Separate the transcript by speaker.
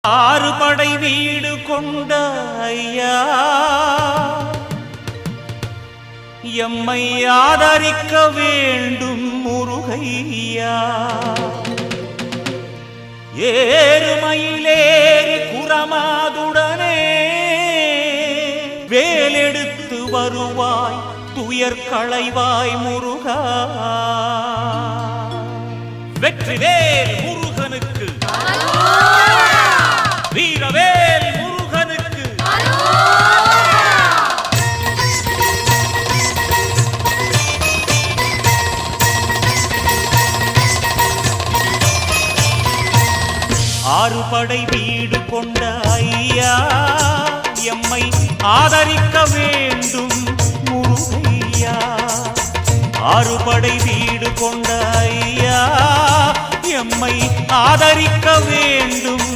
Speaker 1: ஆறு படை வீடு கொண்ட ஐயா எம்மை ஆதரிக்க வேண்டும் முருகையா. ஏறுமயிலேறி குரமாதுடனே வேலெடுத்து வருவாய் துயர் களைவாய் முருகா. வெற்றிவேல் முருகனுக்கு, வீரவேல் முருகனுக்கு. ஆறு படை வீடு கொண்ட ஐயா எம்மை ஆதரிக்க வேண்டும் முருகையா. ஆறு படை வீடு கொண்ட ஐயா எம்மை ஆதரிக்க வேண்டும்